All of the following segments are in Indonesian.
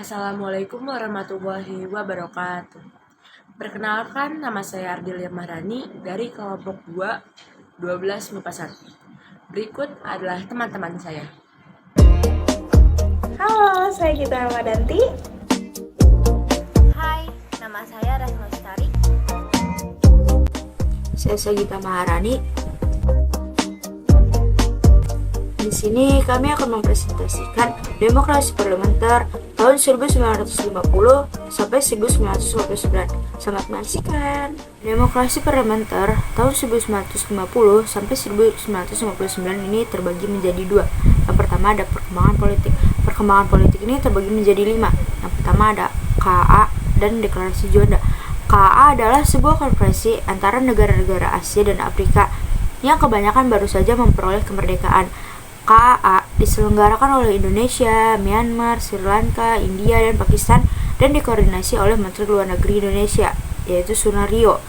Assalamualaikum warahmatullahi wabarakatuh. Perkenalkan, nama saya Ardilia Mahrani dari kelompok 2, 12 MIPA 1. Berikut adalah teman-teman saya. Halo, saya Gita Ramadanti. Hai, nama saya Rasma Lestari. Saya Sagita Maharani. Di sini kami akan mempresentasikan demokrasi parlementer tahun 1950 sampai 1959. Selamat menyaksikan. Demokrasi parlementer tahun 1950 sampai 1959 ini terbagi menjadi dua. Yang pertama ada perkembangan politik. Perkembangan politik ini terbagi menjadi 5. Yang pertama ada KA dan deklarasi Juanda. KA adalah sebuah konferensi antara negara-negara Asia dan Afrika yang kebanyakan baru saja memperoleh kemerdekaan. KAA diselenggarakan oleh Indonesia, Myanmar, Sri Lanka, India, dan Pakistan dan dikoordinasi oleh Menteri Luar Negeri Indonesia, yaitu Sunario.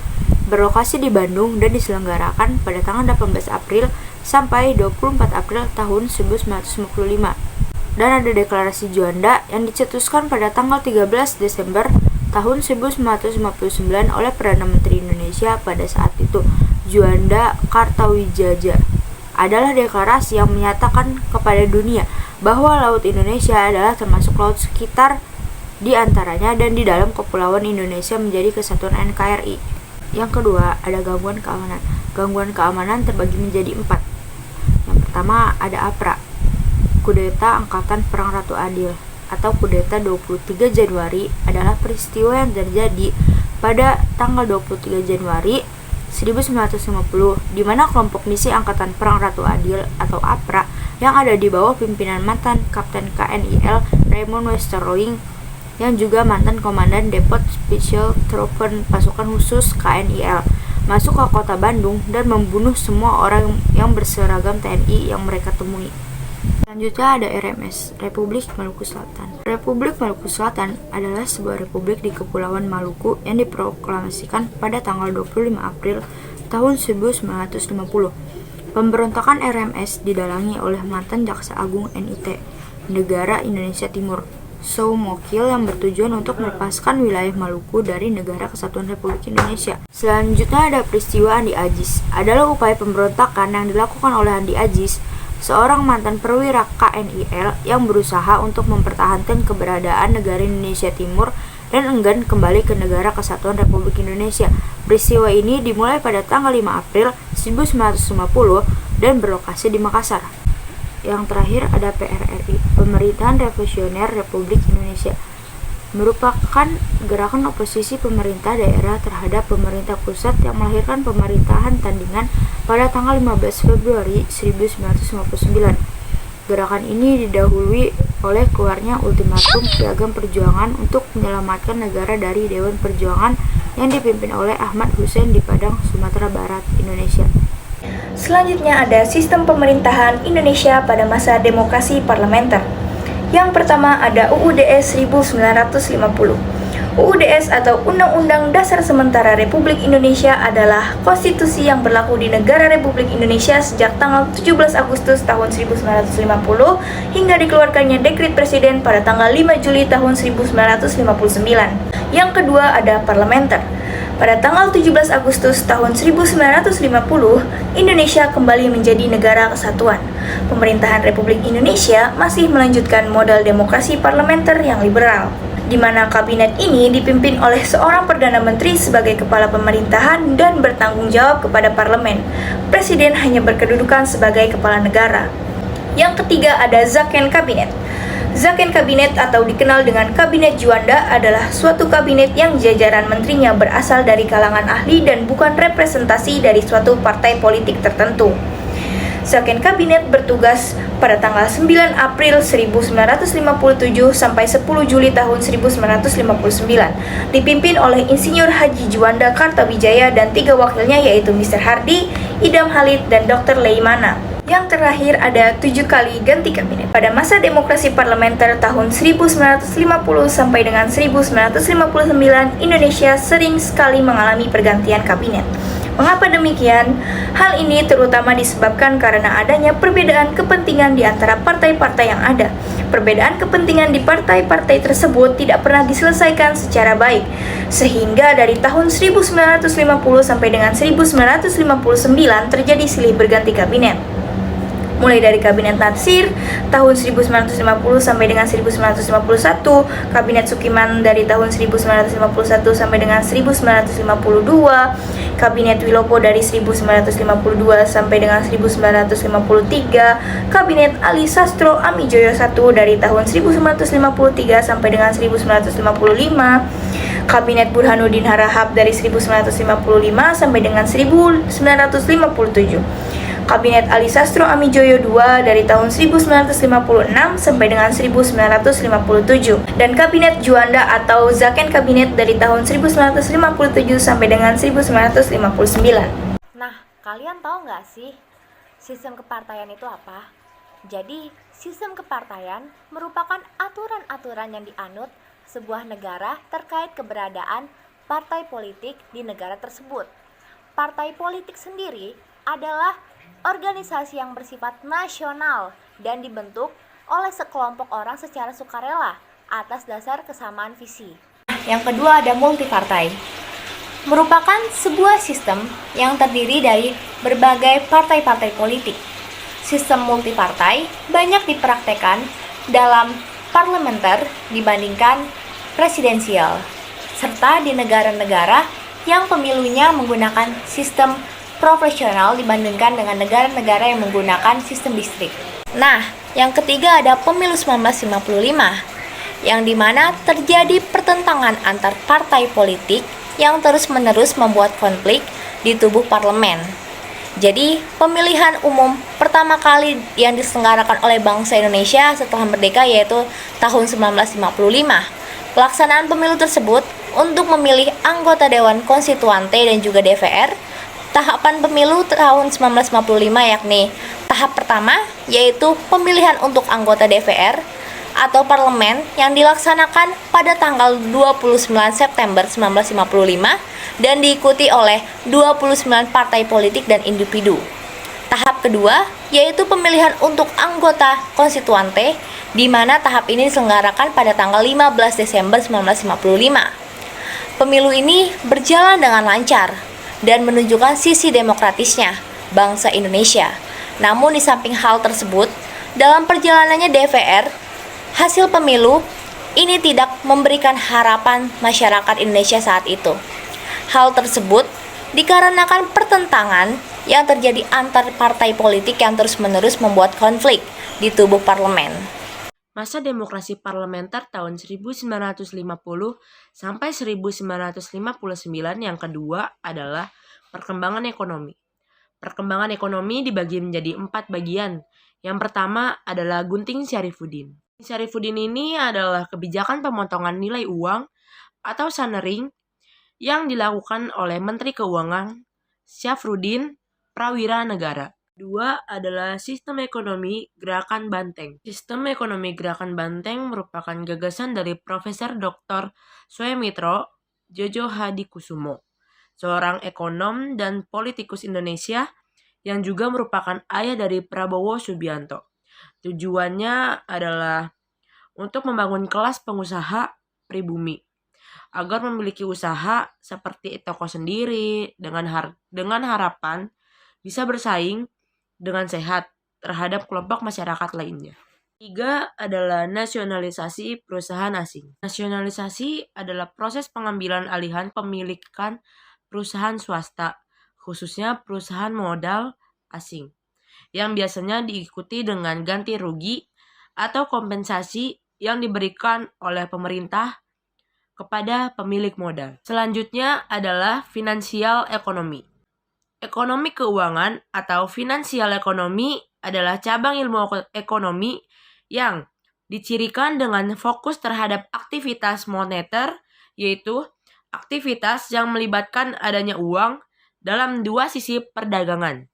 Berlokasi di Bandung dan diselenggarakan pada tanggal 18 April sampai 24 April tahun 1955. Dan ada deklarasi Juanda yang dicetuskan pada tanggal 13 Desember tahun 1959 oleh Perdana Menteri Indonesia pada saat itu, Juanda Kartawijaya. Adalah deklarasi yang menyatakan kepada dunia bahwa Laut Indonesia adalah termasuk laut sekitar di antaranya dan di dalam Kepulauan Indonesia menjadi kesatuan NKRI. Yang kedua, ada gangguan keamanan. Gangguan keamanan terbagi menjadi 4. Yang pertama ada APRA, Kudeta Angkatan Perang Ratu Adil atau Kudeta 23 Januari adalah peristiwa yang terjadi pada tanggal 23 Januari 1950, di mana kelompok misi Angkatan Perang Ratu Adil atau APRA yang ada di bawah pimpinan mantan Kapten KNIL Raymond Westerling yang juga mantan Komandan Depot Special Truppen Pasukan Khusus KNIL masuk ke kota Bandung dan membunuh semua orang yang berseragam TNI yang mereka temui. Selanjutnya ada RMS, Republik Maluku Selatan. Republik Maluku Selatan adalah sebuah republik di Kepulauan Maluku yang diproklamasikan pada tanggal 25 April tahun 1950. Pemberontakan RMS didalangi oleh mantan Jaksa Agung NIT, Negara Indonesia Timur, Soumokil yang bertujuan untuk melepaskan wilayah Maluku dari Negara Kesatuan Republik Indonesia. Selanjutnya ada peristiwa Andi Ajis, adalah upaya pemberontakan yang dilakukan oleh Andi Ajis, seorang mantan perwira KNIL yang berusaha untuk mempertahankan keberadaan negara Indonesia Timur dan enggan kembali ke Negara Kesatuan Republik Indonesia. Peristiwa ini dimulai pada tanggal 5 April 1950 dan berlokasi di Makassar. Yang terakhir ada PRRI, Pemerintahan Revolusioner Republik Indonesia, merupakan gerakan oposisi pemerintah daerah terhadap pemerintah pusat yang melahirkan pemerintahan tandingan pada tanggal 15 Februari 1959. Gerakan ini didahului oleh keluarnya ultimatum Piagam Perjuangan untuk menyelamatkan negara dari Dewan Perjuangan yang dipimpin oleh Ahmad Hussein di Padang, Sumatera Barat, Indonesia. Selanjutnya ada sistem pemerintahan Indonesia pada masa demokrasi parlementer. Yang pertama ada UUDS 1950. UUDS atau Undang-Undang Dasar Sementara Republik Indonesia adalah konstitusi yang berlaku di negara Republik Indonesia sejak tanggal 17 Agustus tahun 1950 hingga dikeluarkannya dekret presiden pada tanggal 5 Juli tahun 1959. Yang kedua ada parlementer. Pada tanggal 17 Agustus tahun 1950, Indonesia kembali menjadi negara kesatuan. Pemerintahan Republik Indonesia masih melanjutkan model demokrasi parlementer yang liberal, di mana kabinet ini dipimpin oleh seorang Perdana Menteri sebagai kepala pemerintahan dan bertanggung jawab kepada parlemen. Presiden hanya berkedudukan sebagai kepala negara. Yang ketiga ada Zaken Kabinet. Zaken Kabinet atau dikenal dengan Kabinet Juanda adalah suatu kabinet yang jajaran menterinya berasal dari kalangan ahli dan bukan representasi dari suatu partai politik tertentu. Zaken Kabinet bertugas pada tanggal 9 April 1957 sampai 10 Juli tahun 1959, dipimpin oleh Insinyur Haji Juanda Kartawijaya dan 3 wakilnya yaitu Mr. Hardi, Idam Halid, dan Dr. Leimana. Yang terakhir ada 7 kali ganti kabinet. Pada masa demokrasi parlementer tahun 1950 sampai dengan 1959, Indonesia sering sekali mengalami pergantian kabinet. Mengapa demikian? Hal ini terutama disebabkan karena adanya perbedaan kepentingan di antara partai-partai yang ada. Perbedaan kepentingan di partai-partai tersebut tidak pernah diselesaikan secara baik, sehingga dari tahun 1950 sampai dengan 1959 terjadi silih berganti kabinet. Mulai dari Kabinet Natsir tahun 1950 sampai dengan 1951, Kabinet Sukiman dari tahun 1951 sampai dengan 1952, Kabinet Wilopo dari 1952 sampai dengan 1953, Kabinet Ali Sastro Amijoyo I dari tahun 1953 sampai dengan 1955, Kabinet Burhanuddin Harahap dari 1955 sampai dengan 1957. Kabinet Ali Sastro Amijoyo II dari tahun 1956 sampai dengan 1957 dan Kabinet Juanda atau Zaken Kabinet dari tahun 1957 sampai dengan 1959. Nah, kalian tahu nggak sih sistem kepartaian itu apa? Jadi, sistem kepartaian merupakan aturan-aturan yang dianut sebuah negara terkait keberadaan partai politik di negara tersebut. Partai politik sendiri adalah organisasi yang bersifat nasional dan dibentuk oleh sekelompok orang secara sukarela atas dasar kesamaan visi. Yang kedua ada multipartai. Merupakan sebuah sistem yang terdiri dari berbagai partai-partai politik. Sistem multipartai banyak dipraktekkan dalam parlementer dibandingkan presidensial, serta di negara-negara yang pemilunya menggunakan sistem profesional dibandingkan dengan negara-negara yang menggunakan sistem distrik. Nah, yang ketiga ada pemilu 1955, yang dimana terjadi pertentangan antar partai politik yang terus-menerus membuat konflik di tubuh parlemen. Jadi, pemilihan umum pertama kali yang diselenggarakan oleh bangsa Indonesia setelah merdeka yaitu tahun 1955. Pelaksanaan pemilu tersebut untuk memilih anggota Dewan Konstituante dan juga DPR. Tahapan pemilu tahun 1955 yakni tahap pertama yaitu pemilihan untuk anggota DPR atau parlemen yang dilaksanakan pada tanggal 29 September 1955 dan diikuti oleh 29 partai politik dan individu. Tahap kedua yaitu pemilihan untuk anggota konstituante di mana tahap ini diselenggarakan pada tanggal 15 Desember 1955. Pemilu ini berjalan dengan lancar dan menunjukkan sisi demokratisnya bangsa Indonesia. Namun di samping hal tersebut, dalam perjalanannya DPR, hasil pemilu ini tidak memberikan harapan masyarakat Indonesia saat itu. Hal tersebut dikarenakan pertentangan yang terjadi antar partai politik yang terus-menerus membuat konflik di tubuh parlemen. Masa demokrasi parlementer tahun 1950 sampai 1959 yang kedua adalah perkembangan ekonomi. Perkembangan ekonomi dibagi menjadi 4 bagian. Yang pertama adalah Gunting Syarifuddin. Syarifuddin ini adalah kebijakan pemotongan nilai uang atau sanering yang dilakukan oleh Menteri Keuangan Syafruddin Prawira Negara. Kedua adalah Sistem Ekonomi Gerakan Banteng. Sistem Ekonomi Gerakan Banteng merupakan gagasan dari Profesor Dr. Suemitro Jojo Hadikusumo, seorang ekonom dan politikus Indonesia yang juga merupakan ayah dari Prabowo Subianto. Tujuannya adalah untuk membangun kelas pengusaha pribumi agar memiliki usaha seperti toko sendiri dengan harapan bisa bersaing dengan sehat terhadap kelompok masyarakat lainnya. Tiga adalah nasionalisasi perusahaan asing. Nasionalisasi adalah proses pengambilan alihan pemilikan perusahaan swasta, khususnya perusahaan modal asing, yang biasanya diikuti dengan ganti rugi atau kompensasi yang diberikan oleh pemerintah kepada pemilik modal. Selanjutnya adalah finansial ekonomi. Ekonomi keuangan atau finansial ekonomi adalah cabang ilmu ekonomi yang dicirikan dengan fokus terhadap aktivitas moneter, yaitu aktivitas yang melibatkan adanya uang dalam dua sisi perdagangan.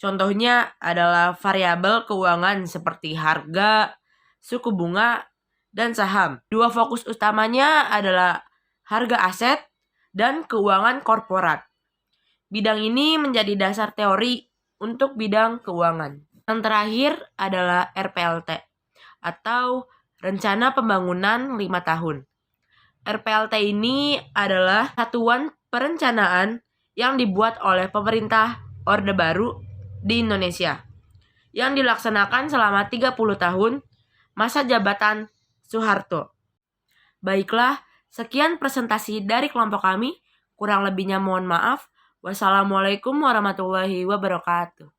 Contohnya adalah variabel keuangan seperti harga, suku bunga, dan saham. Dua fokus utamanya adalah harga aset dan keuangan korporat. Bidang ini menjadi dasar teori untuk bidang keuangan. Yang terakhir adalah RPLT atau Rencana Pembangunan 5 tahun. RPLT ini adalah satuan perencanaan yang dibuat oleh pemerintah Orde Baru di Indonesia yang dilaksanakan selama 30 tahun masa jabatan Soeharto. Baiklah, sekian presentasi dari kelompok kami. Kurang lebihnya mohon maaf. Wassalamualaikum warahmatullahi wabarakatuh.